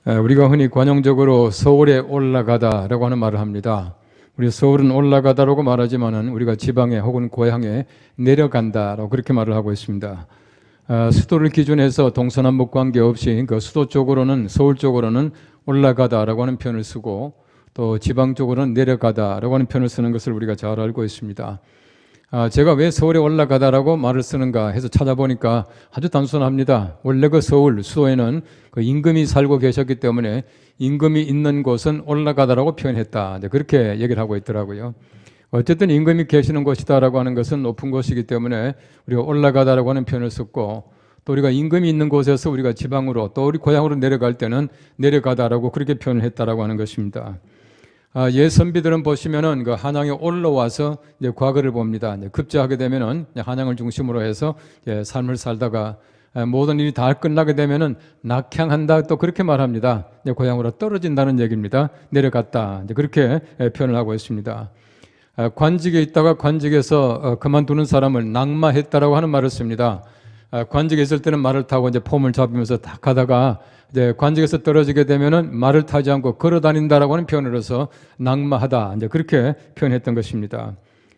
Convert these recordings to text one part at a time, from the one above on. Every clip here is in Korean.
우리가 흔히 관용적으로 서울에 올라가다라고 하는 말을 합니다. 우리 서울은 올라가다라고 말하지만은 우리가 지방에 혹은 고향에 내려간다라고 그렇게 말을 하고 있습니다. 수도를 기준해서 동서남북 관계없이 그 수도 쪽으로는 서울 쪽으로는 올라가다라고 하는 표현을 쓰고 또 지방 쪽으로는 내려가다라고 하는 표현을 쓰는 것을 우리가 잘 알고 있습니다. 제가 왜 서울에 올라가다라고 말을 쓰는가 해서 찾아보니까 아주 단순합니다. 원래 그 서울 수도에는 그 임금이 살고 계셨기 때문에 임금이 있는 곳은 올라가다라고 표현했다. 그렇게 얘기를 하고 있더라고요. 어쨌든 임금이 계시는 곳이다라고 하는 것은 높은 곳이기 때문에 우리가 올라가다라고 하는 표현을 썼고, 또 우리가 임금이 있는 곳에서 우리가 지방으로 또 우리 고향으로 내려갈 때는 내려가다라고 그렇게 표현을 했다라고 하는 것입니다. 옛 선비들은 보시면은 그 한양에 올라와서 이제 과거를 봅니다. 이제 급제하게 되면은 한양을 중심으로 해서 삶을 살다가 모든 일이 다 끝나게 되면은 낙향한다, 또 그렇게 말합니다. 이제 고향으로 떨어진다는 얘기입니다. 내려갔다, 이제 그렇게 표현을 하고 있습니다. 관직에 있다가 관직에서 그만두는 사람을 낙마했다라고 하는 말을 씁니다. 관직에 있을 때는 말을 타고 이제 폼을 잡으면서 딱 가다가 이제 관직에서 떨어지게 되면은 말을 타지 않고 걸어 다닌다라고 하는 표현으로서 낙마하다, 이제 그렇게 표현했던 것입니다.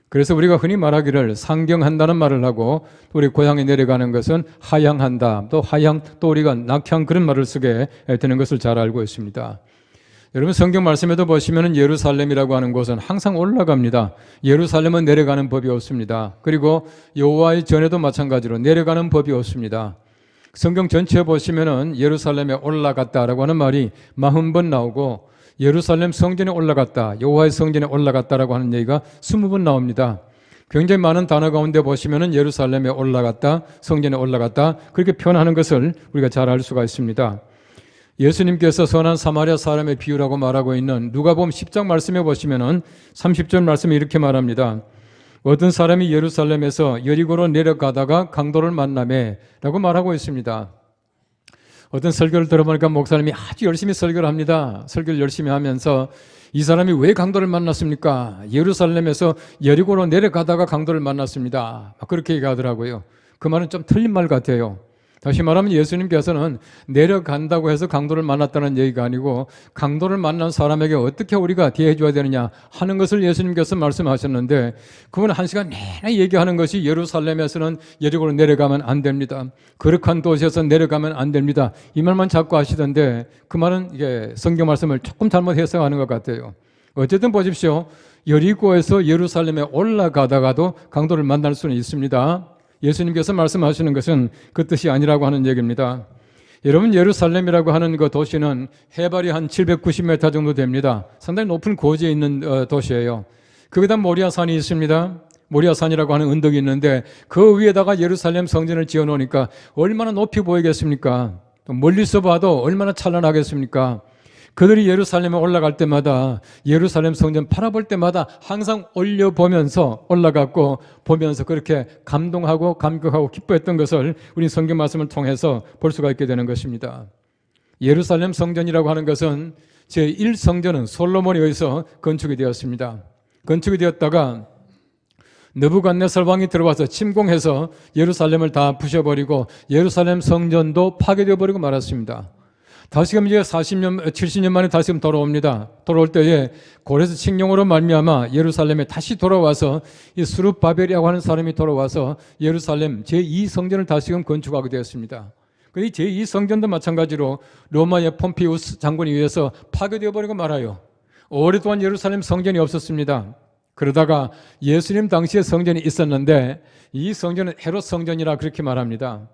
그래서 우리가 흔히 말하기를 상경한다는 말을 하고, 또 우리 고향에 내려가는 것은 하향한다, 또 하향, 또 우리가 낙향, 그런 말을 쓰게 되는 것을 잘 알고 있습니다. 여러분, 성경 말씀에도 보시면은 예루살렘이라고 하는 곳은 항상 올라갑니다. 예루살렘은 내려가는 법이 없습니다. 그리고 여호와의 전에도 마찬가지로 내려가는 법이 없습니다. 성경 전체에 보시면은 예루살렘에 올라갔다라고 하는 말이 40번 나오고, 예루살렘 성전에 올라갔다, 여호와의 성전에 올라갔다라고 하는 얘기가 20번 나옵니다. 굉장히 많은 단어 가운데 보시면은 예루살렘에 올라갔다, 성전에 올라갔다, 그렇게 표현하는 것을 우리가 잘 알 수가 있습니다. 예수님께서 선한 사마리아 사람의 비유라고 말하고 있는 누가복음 10장 말씀에 보시면은 30절 말씀에 이렇게 말합니다. 어떤 사람이 예루살렘에서 여리고로 내려가다가 강도를 만나매 라고 말하고 있습니다. 어떤 설교를 들어보니까 목사님이 아주 열심히 설교를 합니다. 설교를 열심히 하면서 이 사람이 왜 강도를 만났습니까? 예루살렘에서 여리고로 내려가다가 강도를 만났습니다. 그렇게 얘기하더라고요. 그 말은 좀 틀린 말 같아요. 다시 말하면 예수님께서는 내려간다고 해서 강도를 만났다는 얘기가 아니고, 강도를 만난 사람에게 어떻게 우리가 대해 줘야 되느냐 하는 것을 예수님께서 말씀하셨는데, 그분은 한 시간 내내 얘기하는 것이 예루살렘에서는 여리고로 내려가면 안 됩니다, 거룩한 도시에서 내려가면 안 됩니다, 이 말만 자꾸 하시던데, 그 말은 이게 성경 말씀을 조금 잘못 해석하는 것 같아요. 어쨌든 보십시오. 여리고에서 예루살렘에 올라가다가도 강도를 만날 수는 있습니다. 예수님께서 말씀하시는 것은 그 뜻이 아니라고 하는 얘기입니다. 여러분, 예루살렘이라고 하는 그 도시는 해발이 한 790m 정도 됩니다. 상당히 높은 고지에 있는 도시예요. 거기다 모리아산이 있습니다. 모리아산이라고 하는 언덕이 있는데 그 위에다가 예루살렘 성전을 지어 놓으니까 얼마나 높이 보이겠습니까? 또 멀리서 봐도 얼마나 찬란하겠습니까? 그들이 예루살렘에 올라갈 때마다, 예루살렘 성전 바라볼 때마다 항상 올려보면서 올라갔고, 보면서 그렇게 감동하고 감격하고 기뻐했던 것을 우리 성경 말씀을 통해서 볼 수가 있게 되는 것입니다. 예루살렘 성전이라고 하는 것은 제1성전은 솔로몬에 의해서 건축이 되었습니다. 건축이 되었다가 느부갓네살 왕이 들어와서 침공해서 예루살렘을 다 부셔버리고 예루살렘 성전도 파괴되어 버리고 말았습니다. 다시금 이제 40년, 70년 만에 다시금 돌아옵니다. 돌아올 때에 고레스 칙령으로 말미암아 예루살렘에 다시 돌아와서 이 스룹바벨이라고 하는 사람이 돌아와서 예루살렘 제2성전을 다시금 건축하게 되었습니다. 이 제2성전도 마찬가지로 로마의 폼피우스 장군에 의해서 파괴되어 버리고 말아요. 오랫동안 예루살렘 성전이 없었습니다. 그러다가 예수님 당시에 성전이 있었는데 이 성전은 헤롯 성전이라 그렇게 말합니다.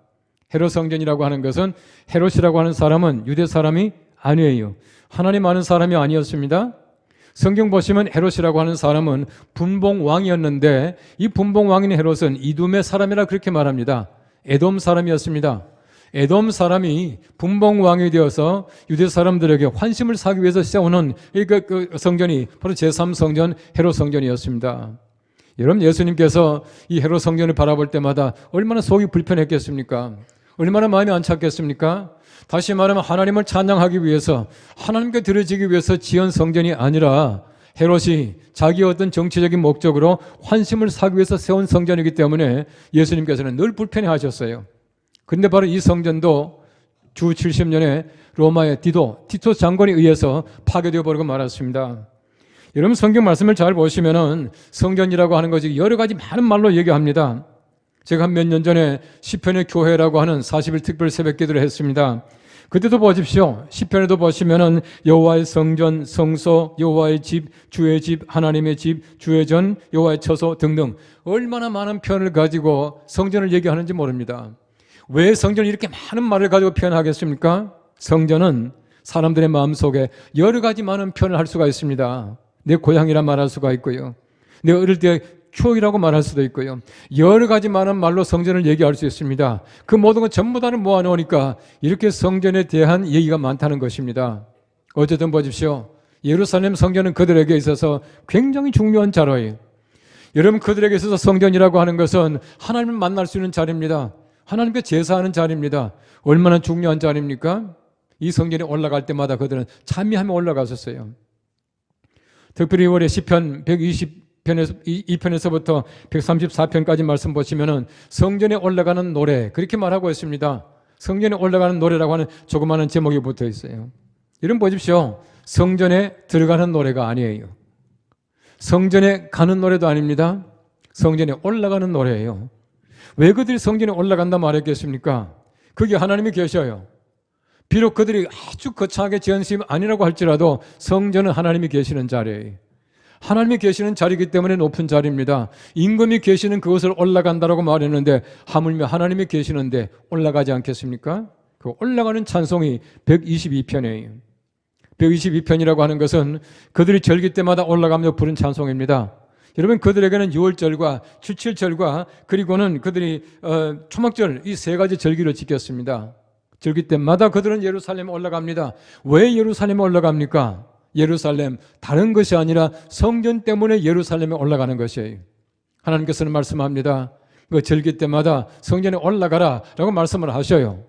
헤롯 성전이라고 하는 것은, 헤롯이라고 하는 사람은 유대 사람이 아니에요. 하나님 아는 사람이 아니었습니다. 성경 보시면 헤롯이라고 하는 사람은 분봉왕이었는데 이 분봉왕인 헤롯은 이둠의 사람이라 그렇게 말합니다. 에돔 사람이었습니다. 에돔 사람이 분봉왕이 되어서 유대 사람들에게 환심을 사기 위해서 세우는 그 성전이 바로 제3성전 헤롯 성전이었습니다. 여러분, 예수님께서 이 헤롯 성전을 바라볼 때마다 얼마나 속이 불편했겠습니까? 얼마나 마음이 안 찼겠습니까? 다시 말하면 하나님을 찬양하기 위해서, 하나님께 드려지기 위해서 지은 성전이 아니라 헤롯이 자기의 어떤 정치적인 목적으로 환심을 사기 위해서 세운 성전이기 때문에 예수님께서는 늘 불편해하셨어요. 그런데 바로 이 성전도 주 70년에 로마의 티토 장군에 의해서 파괴되어 버리고 말았습니다. 여러분 성경 말씀을 잘 보시면은 성전이라고 하는 것이 여러 가지 많은 말로 얘기합니다. 제가 한 몇 년 전에 시편의 교회라고 하는 40일 특별 새벽 기도를 했습니다. 그때도 보십시오. 시편에도 보시면은 여호와의 성전, 성소, 여호와의 집, 주의 집, 하나님의 집, 주의 전, 여호와의 처소 등등 얼마나 많은 표현을 가지고 성전을 얘기하는지 모릅니다. 왜 성전을 이렇게 많은 말을 가지고 표현하겠습니까? 성전은 사람들의 마음속에 여러 가지 많은 표현을 할 수가 있습니다. 내 고향이라 말할 수가 있고요. 내 어릴 때 추억이라고 말할 수도 있고요. 여러 가지 많은 말로 성전을 얘기할 수 있습니다. 그 모든 것 전부 다를 모아놓으니까 이렇게 성전에 대한 얘기가 많다는 것입니다. 어쨌든 보십시오. 예루살렘 성전은 그들에게 있어서 굉장히 중요한 자로예요. 여러분 그들에게 있어서 성전이라고 하는 것은 하나님을 만날 수 있는 자리입니다. 하나님께 제사하는 자리입니다. 얼마나 중요한 자리입니까? 이 성전에 올라갈 때마다 그들은 찬미하며 올라갔었어요. 특별히 올해 시편 122편에서부터 134편까지 말씀 보시면은 성전에 올라가는 노래 그렇게 말하고 있습니다. 성전에 올라가는 노래라고 하는 조그마한 제목이 붙어 있어요. 이런 보십시오. 성전에 들어가는 노래가 아니에요. 성전에 가는 노래도 아닙니다. 성전에 올라가는 노래예요. 왜 그들이 성전에 올라간다 말했겠습니까? 거기 하나님이 계셔요. 비록 그들이 아주 거창하게 지은 셈이 아니라고 할지라도 성전은 하나님이 계시는 자리예요. 하나님이 계시는 자리이기 때문에 높은 자리입니다. 임금이 계시는 그곳을 올라간다라고 말했는데 하물며 하나님이 계시는데 올라가지 않겠습니까? 그 올라가는 찬송이 122편이에요. 122편이라고 하는 것은 그들이 절기 때마다 올라가며 부른 찬송입니다. 여러분 그들에게는 6월절과 77절과 그리고는 그들이 초막절 이 세 가지 절기를 지켰습니다. 절기 때마다 그들은 예루살렘에 올라갑니다. 왜 예루살렘에 올라갑니까? 예루살렘 다른 것이 아니라 성전 때문에 예루살렘에 올라가는 것이에요. 하나님께서는 말씀합니다. 그 절기 때마다 성전에 올라가라 라고 말씀을 하셔요.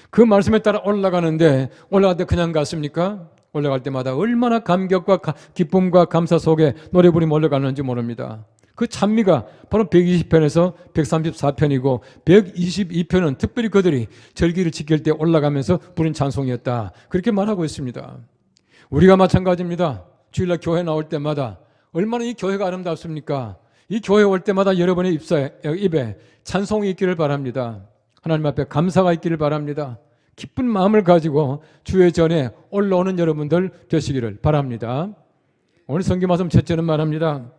그 말씀에 따라 올라가는데 올라갈 때 그냥 갔습니까? 올라갈 때마다 얼마나 감격과 기쁨과 감사 속에 노래 부르며 올라가는지 모릅니다. 그 찬미가 바로 120편에서 134편이고 122편은 특별히 그들이 절기를 지킬 때 올라가면서 부른 찬송이었다. 그렇게 말하고 있습니다. 우리가 마찬가지입니다. 주일날 교회 나올 때마다 얼마나 이 교회가 아름답습니까? 이 교회 올 때마다 여러분의 입에 찬송이 있기를 바랍니다. 하나님 앞에 감사가 있기를 바랍니다. 기쁜 마음을 가지고 주의 전에 올라오는 여러분들 되시기를 바랍니다. 오늘 성경 말씀 첫째는 말합니다.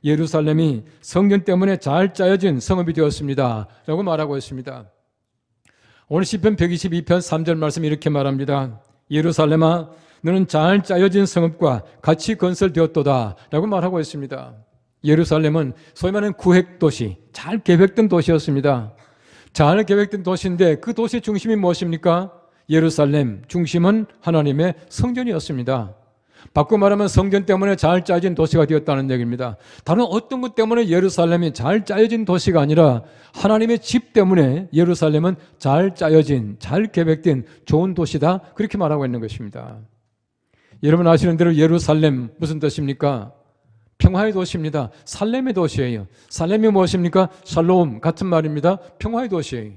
예루살렘이 성전 때문에 잘 짜여진 성읍이 되었습니다 라고 말하고 있습니다. 오늘 시편 122편 3절 말씀 이렇게 말합니다. 예루살렘아 너는 잘 짜여진 성읍과 같이 건설되었도다 라고 말하고 있습니다. 예루살렘은 소위 말하는 구획도시, 잘 계획된 도시였습니다. 잘 계획된 도시인데 그 도시의 중심이 무엇입니까? 예루살렘 중심은 하나님의 성전이었습니다. 바꿔 말하면 성전 때문에 잘 짜여진 도시가 되었다는 얘기입니다. 다른 어떤 것 때문에 예루살렘이 잘 짜여진 도시가 아니라 하나님의 집 때문에 예루살렘은 잘 짜여진, 잘 계획된 좋은 도시다 그렇게 말하고 있는 것입니다. 여러분 아시는 대로 예루살렘 무슨 뜻입니까? 평화의 도시입니다. 살렘의 도시예요. 살렘이 무엇입니까? 샬롬 같은 말입니다. 평화의 도시예요.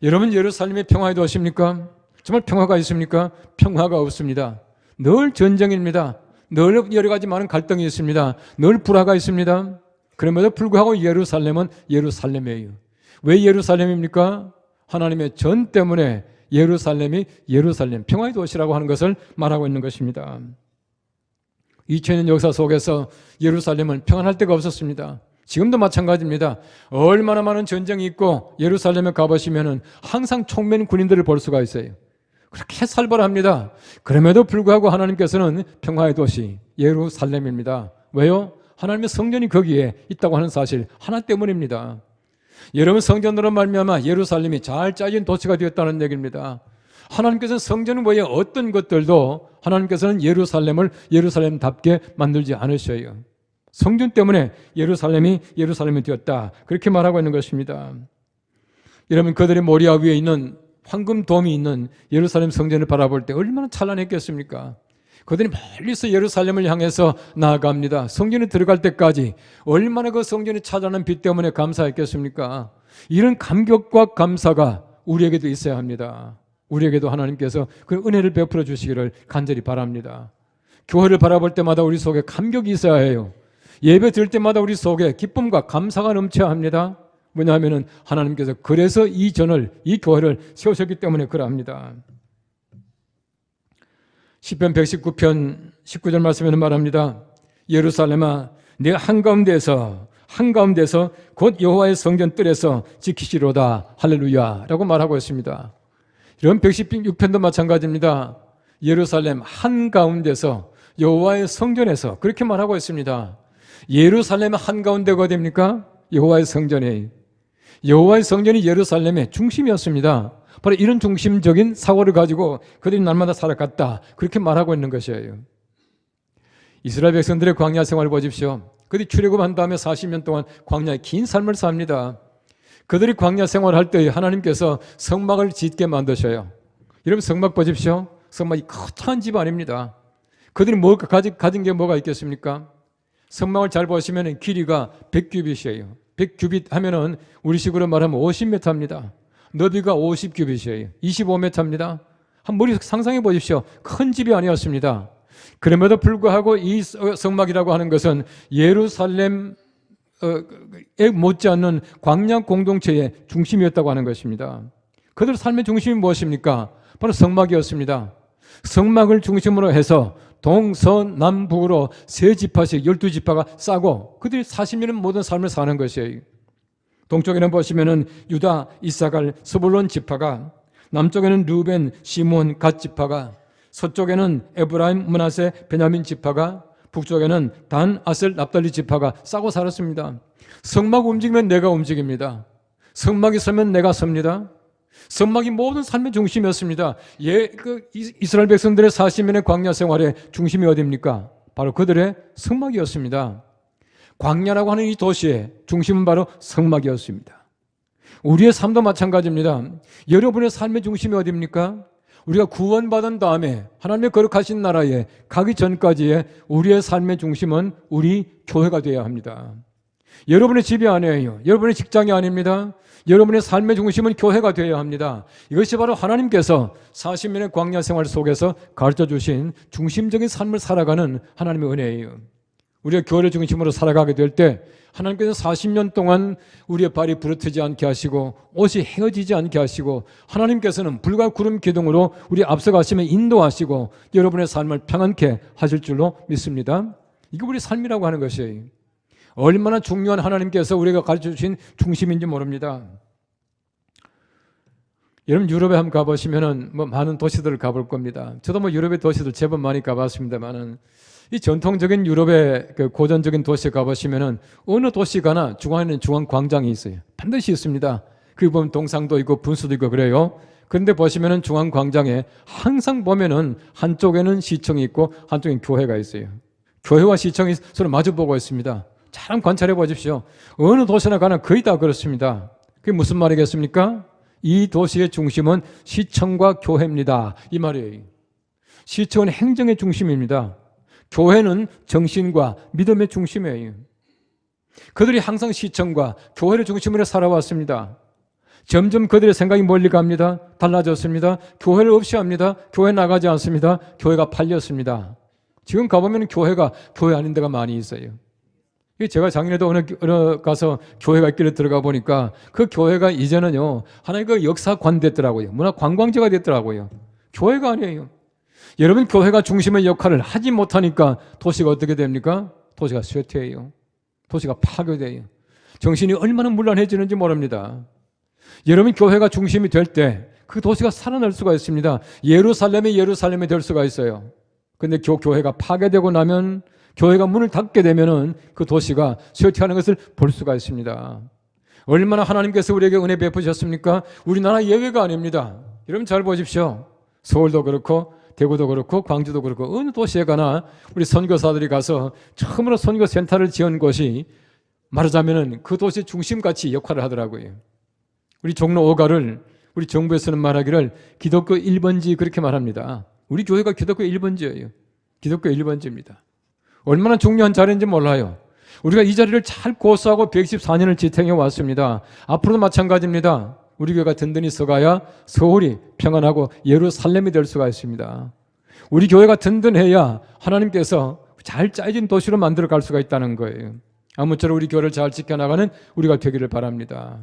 여러분 예루살렘이 평화의 도시입니까? 정말 평화가 있습니까? 평화가 없습니다. 늘 전쟁입니다. 늘 여러 가지 많은 갈등이 있습니다. 늘 불화가 있습니다. 그럼에도 불구하고 예루살렘은 예루살렘이에요. 왜 예루살렘입니까? 하나님의 전 때문에 예루살렘이 예루살렘 평화의 도시라고 하는 것을 말하고 있는 것입니다. 2000년 역사 속에서 예루살렘은 평안할 데가 없었습니다. 지금도 마찬가지입니다. 얼마나 많은 전쟁이 있고 예루살렘에 가보시면 항상 총맨 군인들을 볼 수가 있어요. 그렇게 살벌합니다. 그럼에도 불구하고 하나님께서는 평화의 도시 예루살렘입니다. 왜요? 하나님의 성전이 거기에 있다고 하는 사실 하나 때문입니다. 여러분 성전으로 말미암아 예루살렘이 잘 짜진 도시가 되었다는 얘기입니다. 하나님께서는 성전 외에 어떤 것들도 하나님께서는 예루살렘을 예루살렘답게 만들지 않으셔요. 성전 때문에 예루살렘이 되었다 그렇게 말하고 있는 것입니다. 여러분 그들의 모리아 위에 있는 황금돔이 있는 예루살렘 성전을 바라볼 때 얼마나 찬란했겠습니까? 그들이 멀리서 예루살렘을 향해서 나아갑니다. 성전에 들어갈 때까지 얼마나 그 성전이 찬란한 빛 때문에 감사했겠습니까? 이런 감격과 감사가 우리에게도 있어야 합니다. 우리에게도 하나님께서 그 은혜를 베풀어 주시기를 간절히 바랍니다. 교회를 바라볼 때마다 우리 속에 감격이 있어야 해요. 예배 드릴 때마다 우리 속에 기쁨과 감사가 넘쳐야 합니다. 왜냐하면 하나님께서 그래서 이 교회를 세우셨기 때문에 그러합니다. 시편 119편 19절 말씀에는 말합니다. 예루살렘아, 내 한가운데서 곧 여호와의 성전 뜰에서 지키시로다. 할렐루야 라고 말하고 있습니다. 이런 116편도 마찬가지입니다. 예루살렘 한가운데서 여호와의 성전에서 그렇게 말하고 있습니다. 예루살렘 한가운데가 됩니까? 여호와의 성전이. 여호와의 성전이 예루살렘의 중심이었습니다. 바로 이런 중심적인 사고를 가지고 그들이 날마다 살아갔다. 그렇게 말하고 있는 것이에요. 이스라엘 백성들의 광야 생활을 보십시오. 그들이 출애굽한 다음에 40년 동안 광야의 긴 삶을 삽니다. 그들이 광야 생활할 때 하나님께서 성막을 짓게 만드셔요. 여러분 성막 보십시오. 성막이 거창한 집 아닙니다. 그들이 가진 게 뭐가 있겠습니까? 성막을 잘 보시면 길이가 100규빗이에요. 100규빗 하면은 우리식으로 말하면 50m입니다. 너비가 50규빗이에요. 25m입니다. 한 머리 상상해 보십시오. 큰 집이 아니었습니다. 그럼에도 불구하고 이 성막이라고 하는 것은 예루살렘에 못지않는 광야 공동체의 중심이었다고 하는 것입니다. 그들 삶의 중심이 무엇입니까? 바로 성막이었습니다. 성막을 중심으로 해서 동서남북으로 세 지파씩 12지파가 싸고 그들이 40년은 모든 삶을 사는 것이에요. 동쪽에는 보시면은 유다, 이사갈, 스불론 지파가, 남쪽에는 르벤, 시몬, 갓 지파가, 서쪽에는 에브라임, 므낫세, 베냐민 지파가, 북쪽에는 단, 아셀, 납달리 지파가 싸고 살았습니다. 성막 움직이면 내가 움직입니다. 성막이 서면 내가 섭니다. 성막이 모든 삶의 중심이었습니다. 이스라엘 백성들의 40년의 광야 생활의 중심이 어디입니까? 바로 그들의 성막이었습니다. 광야라고 하는 이 도시의 중심은 바로 성막이었습니다. 우리의 삶도 마찬가지입니다. 여러분의 삶의 중심이 어디입니까? 우리가 구원받은 다음에 하나님의 거룩하신 나라에 가기 전까지의 우리의 삶의 중심은 우리 교회가 되어야 합니다. 여러분의 집이 아니에요. 여러분의 직장이 아닙니다. 여러분의 삶의 중심은 교회가 되어야 합니다. 이것이 바로 하나님께서 40년의 광야 생활 속에서 가르쳐 주신 중심적인 삶을 살아가는 하나님의 은혜예요. 우리가 교회를 중심으로 살아가게 될 때 하나님께서 40년 동안 우리의 발이 부르트지 않게 하시고 옷이 헤어지지 않게 하시고 하나님께서는 불과 구름 기둥으로 우리 앞서가시며 인도하시고 여러분의 삶을 평안케 하실 줄로 믿습니다. 이게 우리 삶이라고 하는 것이에요. 얼마나 중요한 하나님께서 우리가 가르쳐 주신 중심인지 모릅니다. 여러분 유럽에 한번 가보시면은 많은 도시들을 가볼 겁니다. 저도 유럽의 도시들 제법 많이 가봤습니다만은 이 전통적인 유럽의 그 고전적인 도시에 가보시면은 어느 도시 가나 중앙에는 중앙 광장이 있어요. 반드시 있습니다. 그 보면 동상도 있고 분수도 있고 그래요. 그런데 보시면은 중앙 광장에 항상 보면은 한쪽에는 시청이 있고 한쪽엔 교회가 있어요. 교회와 시청이 서로 마주보고 있습니다. 잘 관찰해 보십시오. 어느 도시나 가나 거의 다 그렇습니다. 그게 무슨 말이겠습니까? 이 도시의 중심은 시청과 교회입니다. 이 말이에요. 시청은 행정의 중심입니다. 교회는 정신과 믿음의 중심이에요. 그들이 항상 시청과 교회를 중심으로 살아왔습니다. 점점 그들의 생각이 멀리 갑니다. 달라졌습니다. 교회를 없이 합니다. 교회 나가지 않습니다. 교회가 팔렸습니다. 지금 가보면 교회가 교회 아닌 데가 많이 있어요. 제가 작년에도 어느 가서 교회가 있길래 들어가 보니까 그 교회가 이제는요 하나의 그 역사관 됐더라고요. 문화 관광지가 됐더라고요. 교회가 아니에요. 여러분 교회가 중심의 역할을 하지 못하니까 도시가 어떻게 됩니까? 도시가 쇠퇴해요. 도시가 파괴돼요. 정신이 얼마나 문란해지는지 모릅니다. 여러분 교회가 중심이 될 때 그 도시가 살아날 수가 있습니다. 예루살렘이 될 수가 있어요. 근데 교회가 파괴되고 나면 교회가 문을 닫게 되면은 그 도시가 쇠퇴하는 것을 볼 수가 있습니다. 얼마나 하나님께서 우리에게 은혜 베푸셨습니까? 우리나라 예외가 아닙니다. 여러분 잘 보십시오. 서울도 그렇고 대구도 그렇고 광주도 그렇고 어느 도시에 가나 우리 선교사들이 가서 처음으로 선교센터를 지은 곳이 말하자면은 그 도시 중심같이 역할을 하더라고요. 우리 종로 5가를 우리 정부에서는 말하기를 기독교 1번지 그렇게 말합니다. 우리 교회가 기독교 1번지예요. 기독교 1번지입니다. 얼마나 중요한 자리인지 몰라요. 우리가 이 자리를 잘 고수하고 114년을 지탱해 왔습니다. 앞으로도 마찬가지입니다. 우리 교회가 든든히 서가야 서울이 평안하고 예루살렘이 될 수가 있습니다. 우리 교회가 든든해야 하나님께서 잘 짜여진 도시로 만들어 갈 수가 있다는 거예요. 아무쪼록 우리 교회를 잘 지켜나가는 우리가 되기를 바랍니다.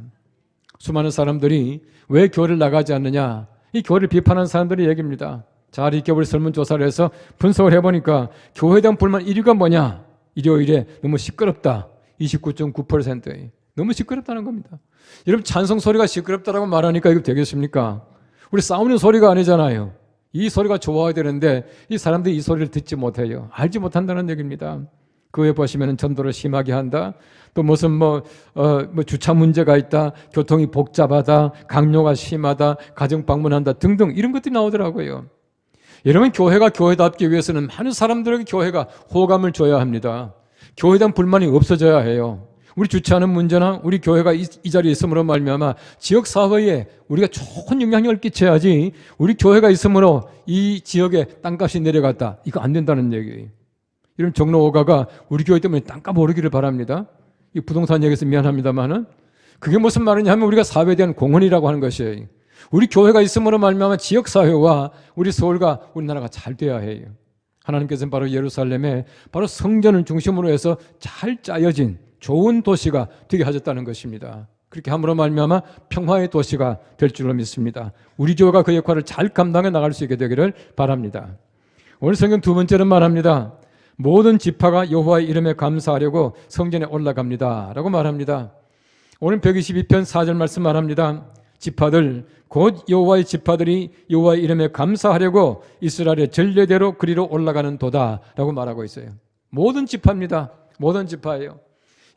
수많은 사람들이 왜 교회를 나가지 않느냐, 이 교회를 비판하는 사람들의 얘기입니다. 잘 이렇게 우리 설문조사를 해서 분석을 해보니까 교회에 대한 불만 1위가 뭐냐? 일요일에 너무 시끄럽다. 29.9%. 너무 시끄럽다는 겁니다. 여러분, 찬송 소리가 시끄럽다라고 말하니까 이거 되겠습니까? 우리 싸우는 소리가 아니잖아요. 이 소리가 좋아야 되는데 이 사람들이 이 소리를 듣지 못해요. 알지 못한다는 얘기입니다. 그 외에 보시면 전도를 심하게 한다. 또 무슨 주차 문제가 있다. 교통이 복잡하다. 강요가 심하다. 가정 방문한다. 등등 이런 것들이 나오더라고요. 여러분, 교회가 교회답기 위해서는 많은 사람들에게 교회가 호감을 줘야 합니다. 교회에 대한 불만이 없어져야 해요. 우리 주차하는 문제나 우리 교회가 이 자리에 있음으로 말미암아 지역 사회에 우리가 좋은 영향력을 끼쳐야지, 우리 교회가 있음으로 이 지역에 땅값이 내려갔다, 이거 안 된다는 얘기예요. 이런 종로 5가가 우리 교회 때문에 땅값 오르기를 바랍니다. 이 부동산 얘기해서 미안합니다만은 그게 무슨 말이냐 하면 우리가 사회에 대한 공헌이라고 하는 것이에요. 우리 교회가 있음으로 말미암아 지역 사회와 우리 서울과 우리나라가 잘 돼야 해요. 하나님께서는 바로 예루살렘에 바로 성전을 중심으로 해서 잘 짜여진 좋은 도시가 되게 하셨다는 것입니다. 그렇게 함으로 말미암아 평화의 도시가 될 줄로 믿습니다. 우리 교회가 그 역할을 잘 감당해 나갈 수 있게 되기를 바랍니다. 오늘 성경 두 번째는 말합니다. 모든 지파가 여호와의 이름에 감사하려고 성전에 올라갑니다 라고 말합니다. 오늘 122편 4절 말씀 말합니다. 지파들 곧 여호와의 지파들이 여호와의 이름에 감사하려고 이스라엘의 전례대로 그리로 올라가는 도다 라고 말하고 있어요. 모든 지파입니다. 모든 지파예요.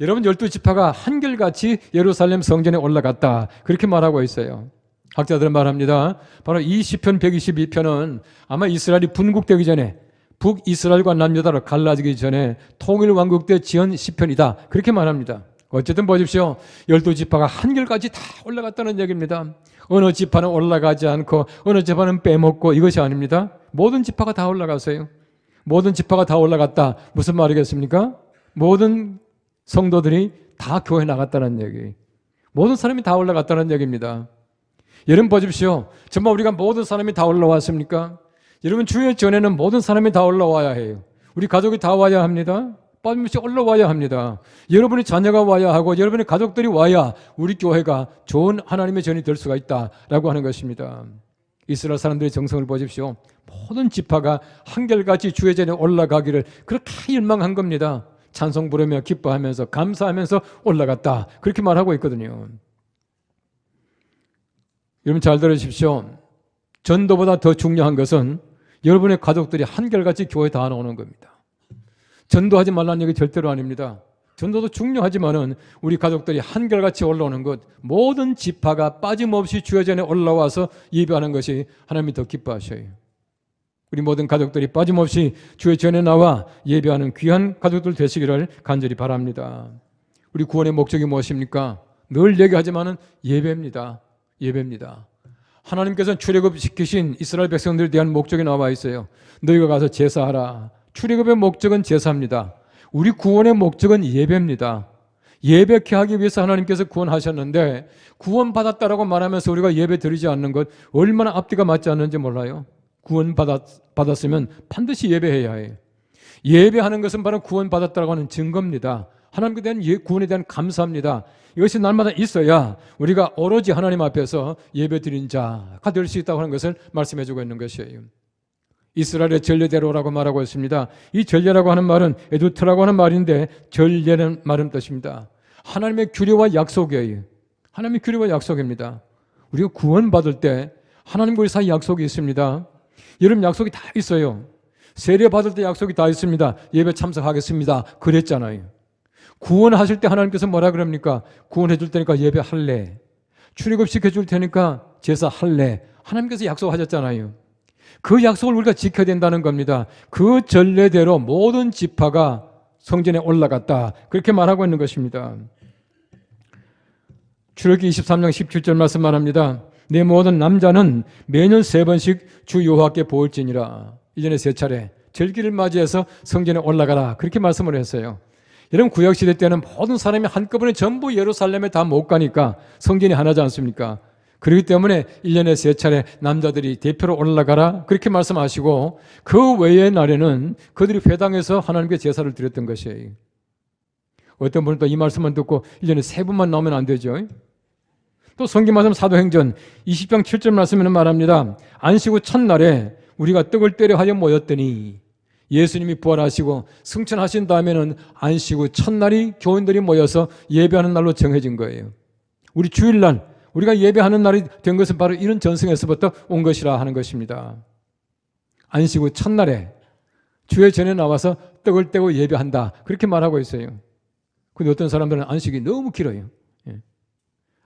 여러분, 12지파가 한결같이 예루살렘 성전에 올라갔다, 그렇게 말하고 있어요. 학자들은 말합니다. 바로 이 시편 122편은 아마 이스라엘이 분국되기 전에, 북이스라엘과 남유다로 갈라지기 전에 통일왕국 때 지은 시편이다, 그렇게 말합니다. 어쨌든 보십시오. 12지파가 한결같이 다 올라갔다는 얘기입니다. 어느 지파는 올라가지 않고 어느 지파는 빼먹고 이것이 아닙니다. 모든 지파가 다 올라갔어요. 모든 지파가 다 올라갔다, 무슨 말이겠습니까? 모든 성도들이 다 교회 나갔다는 얘기, 모든 사람이 다 올라갔다는 얘기입니다. 여러분 보십시오. 정말 우리가 모든 사람이 다 올라왔습니까? 여러분, 주의 전에는 모든 사람이 다 올라와야 해요. 우리 가족이 다 와야 합니다. 빠짐없이 올라와야 합니다. 여러분의 자녀가 와야 하고 여러분의 가족들이 와야 우리 교회가 좋은 하나님의 전이 될 수가 있다라고 하는 것입니다. 이스라엘 사람들의 정성을 보십시오. 모든 지파가 한결같이 주의 전에 올라가기를 그렇게 열망한 겁니다. 찬송 부르며 기뻐하면서 감사하면서 올라갔다, 그렇게 말하고 있거든요. 여러분 잘 들으십시오. 전도보다 더 중요한 것은 여러분의 가족들이 한결같이 교회에 다 나오는 겁니다. 전도하지 말라는 얘기 절대로 아닙니다. 전도도 중요하지만은 우리 가족들이 한결같이 올라오는 것, 모든 지파가 빠짐없이 주의 전에 올라와서 예배하는 것이 하나님이 더 기뻐하셔요. 우리 모든 가족들이 빠짐없이 주의 전에 나와 예배하는 귀한 가족들 되시기를 간절히 바랍니다. 우리 구원의 목적이 무엇입니까? 늘 얘기하지만은 예배입니다. 예배입니다. 하나님께서는 출애굽시키신 이스라엘 백성들에 대한 목적이 나와 있어요. 너희가 가서 제사하라. 출애굽의 목적은 제사입니다. 우리 구원의 목적은 예배입니다. 예배케 하기 위해서 하나님께서 구원하셨는데, 구원받았다라고 말하면서 우리가 예배 드리지 않는 것 얼마나 앞뒤가 맞지 않는지 몰라요. 구원받았으면 반드시 예배해야 해요. 예배하는 것은 바로 구원받았다고 하는 증거입니다. 하나님께 대한 구원에 대한 감사합니다. 이것이 날마다 있어야 우리가 오로지 하나님 앞에서 예배 드린 자가 될 수 있다고 하는 것을 말씀해주고 있는 것이에요. 이스라엘의 전례대로라고 말하고 있습니다. 이 전례라고 하는 말은 에두트라고 하는 말인데, 전례는 말은 뜻입니다. 하나님의 규례와 약속이에요. 하나님의 규례와 약속입니다. 우리가 구원받을 때 하나님과 우리 사이 약속이 있습니다. 여러분, 약속이 다 있어요. 세례 받을 때 약속이 다 있습니다. 예배 참석하겠습니다, 그랬잖아요. 구원하실 때 하나님께서 뭐라 그럽니까? 구원해 줄 테니까 예배할래. 출애굽시켜 줄 테니까 제사할래. 하나님께서 약속하셨잖아요. 그 약속을 우리가 지켜야 된다는 겁니다. 그 전례대로 모든 지파가 성전에 올라갔다, 그렇게 말하고 있는 것입니다. 출애굽기 23장 17절 말씀 말합니다. 내 모든 남자는 매년 3번씩 주 여호와께 보을지니라. 이전에 3차례 절기를 맞이해서 성전에 올라가라, 그렇게 말씀을 했어요. 여러분, 구약시대 때는 모든 사람이 한꺼번에 전부 예루살렘에 다 못 가니까 성전이 하나지 않습니까? 그렇기 때문에 1년에 3차례 남자들이 대표로 올라가라 그렇게 말씀하시고 그 외의 날에는 그들이 회당에서 하나님께 제사를 드렸던 것이에요. 어떤 분은 또 이 말씀만 듣고 1년에 3번만 나오면 안 되죠. 또 성경 말씀 사도행전 20장 7절 말씀에는 말합니다. 안식 후 첫날에 우리가 떡을 떼려 하여 모였더니 예수님이 부활하시고 승천하신 다음에는 안식 후 첫날이 교인들이 모여서 예배하는 날로 정해진 거예요. 우리 주일날 우리가 예배하는 날이 된 것은 바로 이런 전승에서부터 온 것이라 하는 것입니다. 안식 후 첫날에 주의 전에 나와서 떡을 떼고 예배한다 그렇게 말하고 있어요. 근데 어떤 사람들은 안식이 너무 길어요.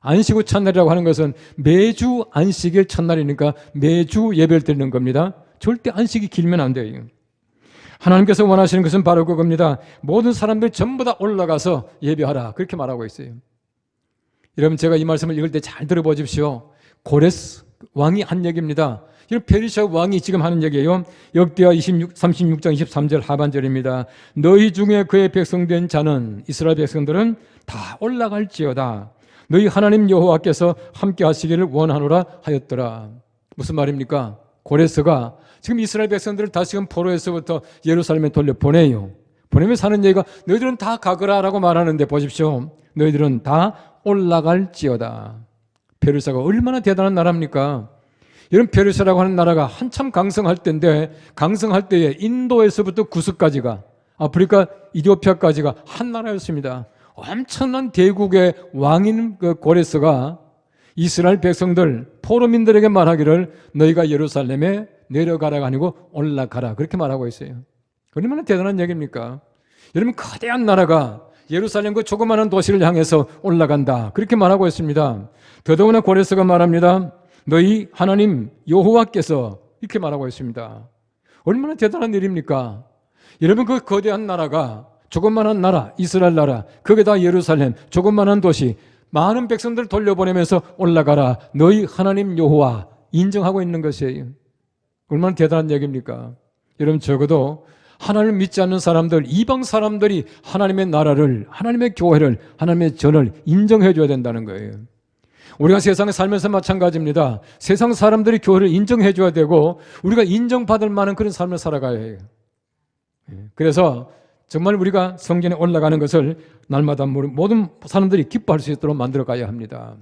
안식 후 첫날이라고 하는 것은 매주 안식일 첫날이니까 매주 예배를 드리는 겁니다. 절대 안식이 길면 안 돼요. 하나님께서 원하시는 것은 바로 그겁니다. 모든 사람들 전부 다 올라가서 예배하라 그렇게 말하고 있어요. 여러분 제가 이 말씀을 읽을 때 잘 들어보십시오. 고레스 왕이 한 얘기입니다. 이런 페르시아 왕이 지금 하는 얘기예요. 역대하 36장 23절 하반절입니다. 너희 중에 그의 백성된 자는 이스라엘 백성들은 다 올라갈지어다. 너희 하나님 여호와께서 함께 하시기를 원하노라 하였더라. 무슨 말입니까? 고레스가 지금 이스라엘 백성들을 다시금 포로에서부터 예루살렘에 돌려보내요. 보내면서 하는 얘기가 너희들은 다 가거라 라고 말하는데 보십시오. 너희들은 다 올라갈지어다. 페르시아가 얼마나 대단한 나라입니까? 이런 페르시아라고 하는 나라가 한참 강성할 때인데 강성할 때에 인도에서부터 구스까지가 아프리카 이디오피아까지가 한 나라였습니다. 엄청난 대국의 왕인 그 고레스가 이스라엘 백성들 포로민들에게 말하기를 너희가 예루살렘에 내려가라가 아니고 올라가라 그렇게 말하고 있어요. 얼마나 대단한 얘기입니까? 여러분 거대한 나라가 예루살렘 그 조그마한 도시를 향해서 올라간다 그렇게 말하고 있습니다. 더더구나 고레스가 말합니다. 너희 하나님 여호와께서 이렇게 말하고 있습니다. 얼마나 대단한 일입니까? 여러분 그 거대한 나라가 조그마한 나라 이스라엘 나라 거기다 예루살렘 조그마한 도시 많은 백성들을 돌려보내면서 올라가라 너희 하나님 여호와 인정하고 있는 것이에요. 얼마나 대단한 얘기입니까? 여러분 적어도 하나님을 믿지 않는 사람들 이방 사람들이 하나님의 나라를 하나님의 교회를 하나님의 전을 인정해 줘야 된다는 거예요. 우리가 세상에 살면서 마찬가지입니다. 세상 사람들이 교회를 인정해 줘야 되고 우리가 인정받을 만한 그런 삶을 살아가야 해요. 그래서 정말 우리가 성전에 올라가는 것을 날마다 모든 사람들이 기뻐할 수 있도록 만들어 가야 합니다.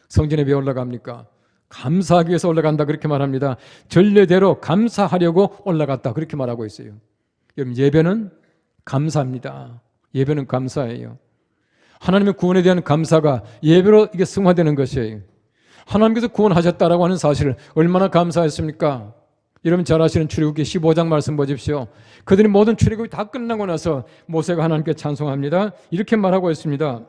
성전에 왜 올라갑니까? 감사하기 위해서 올라간다 그렇게 말합니다. 전례대로 감사하려고 올라갔다 그렇게 말하고 있어요. 여러분 예배는 감사합니다. 예배는 감사예요. 하나님의 구원에 대한 감사가 예배로 이게 승화되는 것이에요. 하나님께서 구원하셨다라고 하는 사실을 얼마나 감사했습니까? 여러분 잘 아시는 출애굽기 15장 말씀 보십시오. 그들이 모든 출애굽이 다 끝나고 나서 모세가 하나님께 찬송합니다. 이렇게 말하고 있습니다.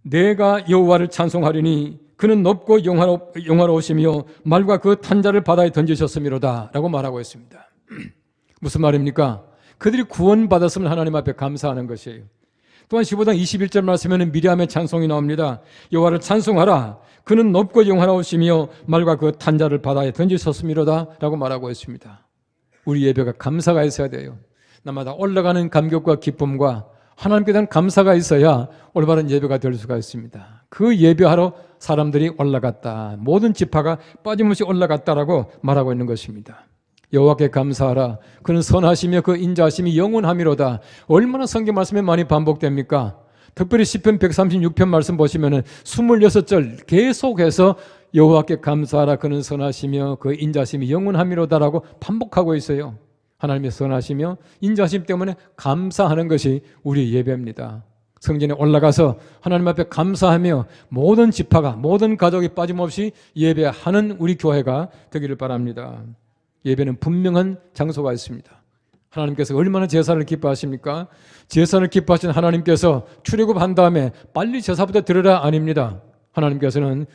내가 여호와를 찬송하리니 그는 높고 영화로우시며 말과 그 탄자를 바다에 던지셨음이로다 라고 말하고 있습니다. 무슨 말입니까? 그들이 구원받았으면 하나님 앞에 감사하는 것이에요. 또한 15장 21절 말씀에는 미리암의 찬송이 나옵니다. 여호와를 찬송하라. 그는 높고 영화로우시며 말과 그 탄자를 바다에 던지셨음이로다 라고 말하고 있습니다. 우리 예배가 감사가 있어야 돼요. 날마다 올라가는 감격과 기쁨과 하나님께 대한 감사가 있어야 올바른 예배가 될 수가 있습니다. 그 예배하러 사람들이 올라갔다. 모든 지파가 빠짐없이 올라갔다라고 말하고 있는 것입니다. 여호와께 감사하라. 그는 선하시며 그 인자하심이 영원하미로다. 얼마나 성경 말씀에 많이 반복됩니까? 특별히 시편 136편 말씀 보시면은 26절 계속해서 여호와께 감사하라. 그는 선하시며 그 인자하심이 영원하미로다라고 반복하고 있어요. 하나님의 선하시며 인자하심 때문에 감사하는 것이 우리의 예배입니다. 성전에 올라가서 하나님 앞에 감사하며 모든 지파가 모든 가족이 빠짐없이 예배하는 우리 교회가 되기를 바랍니다. 예배는 분명한 장소가 있습니다. 하나님께서 얼마나 제사를 기뻐하십니까? 제사를 기뻐하신 하나님께서 출애굽한 다음에 빨리 제사부터 드려라 아닙니다. 하나님께서는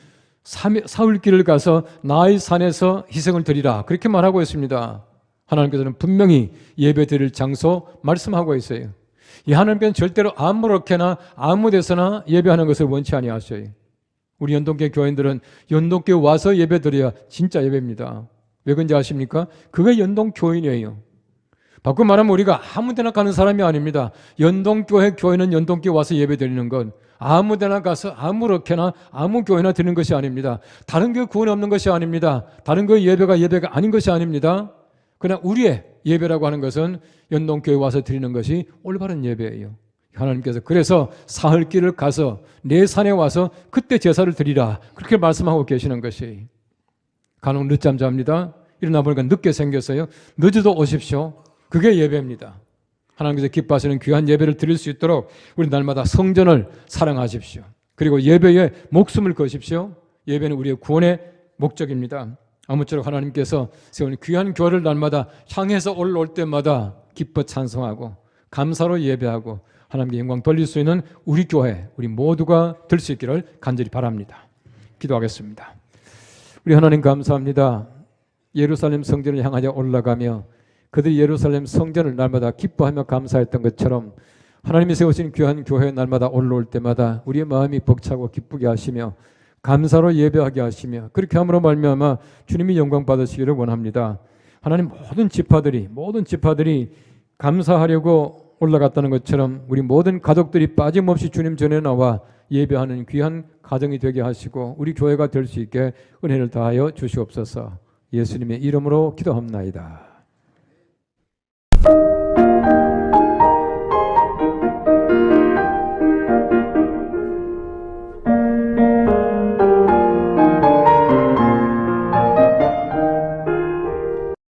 사흘길을 가서 나의 산에서 희생을 드리라 그렇게 말하고 있습니다. 하나님께서는 분명히 예배 드릴 장소 말씀하고 있어요. 이 하나님께서는 절대로 아무렇게나 아무 데서나 예배하는 것을 원치 아니하셔요. 우리 연동교회 교인들은 연동교회 와서 예배 드려야 진짜 예배입니다. 왜 그런지 아십니까? 그게 연동교인이에요. 바꿔 말하면 우리가 아무 데나 가는 사람이 아닙니다. 교회는 연동교회 와서 예배 드리는 건 아무 데나 가서 아무렇게나 아무 교회나 드리는 것이 아닙니다. 다른 교회 구원이 없는 것이 아닙니다. 다른 교회 예배가 아닌 것이 아닙니다. 그러나 우리의 예배라고 하는 것은 연동교회 와서 드리는 것이 올바른 예배예요. 하나님께서 그래서 사흘길을 가서 내 산에 와서 그때 제사를 드리라 그렇게 말씀하고 계시는 것이 간혹 늦잠 잡니다. 일어나 보니까 늦게 생겼어요. 늦어도 오십시오. 그게 예배입니다. 하나님께서 기뻐하시는 귀한 예배를 드릴 수 있도록 우리 날마다 성전을 사랑하십시오. 그리고 예배에 목숨을 거십시오. 예배는 우리의 구원의 목적입니다. 아무쪼록 하나님께서 세운 귀한 교회를 날마다 향해서 올라올 때마다 기뻐 찬송하고 감사로 예배하고 하나님께 영광 돌릴 수 있는 우리 교회, 우리 모두가 될 수 있기를 간절히 바랍니다. 기도하겠습니다. 우리 하나님 감사합니다. 예루살렘 성전을 향하여 올라가며 그들이 예루살렘 성전을 날마다 기뻐하며 감사했던 것처럼 하나님이 세우신 귀한 교회 날마다 올라올 때마다 우리의 마음이 벅차고 기쁘게 하시며 감사로 예배하게 하시며 그렇게 함으로 말미암아 주님이 영광 받으시기를 원합니다. 하나님 모든 지파들이 감사하려고 올라갔다는 것처럼 우리 모든 가족들이 빠짐없이 주님 전에 나와 예배하는 귀한 가정이 되게 하시고 우리 교회가 될 수 있게 은혜를 다하여 주시옵소서. 예수님의 이름으로 기도합나이다.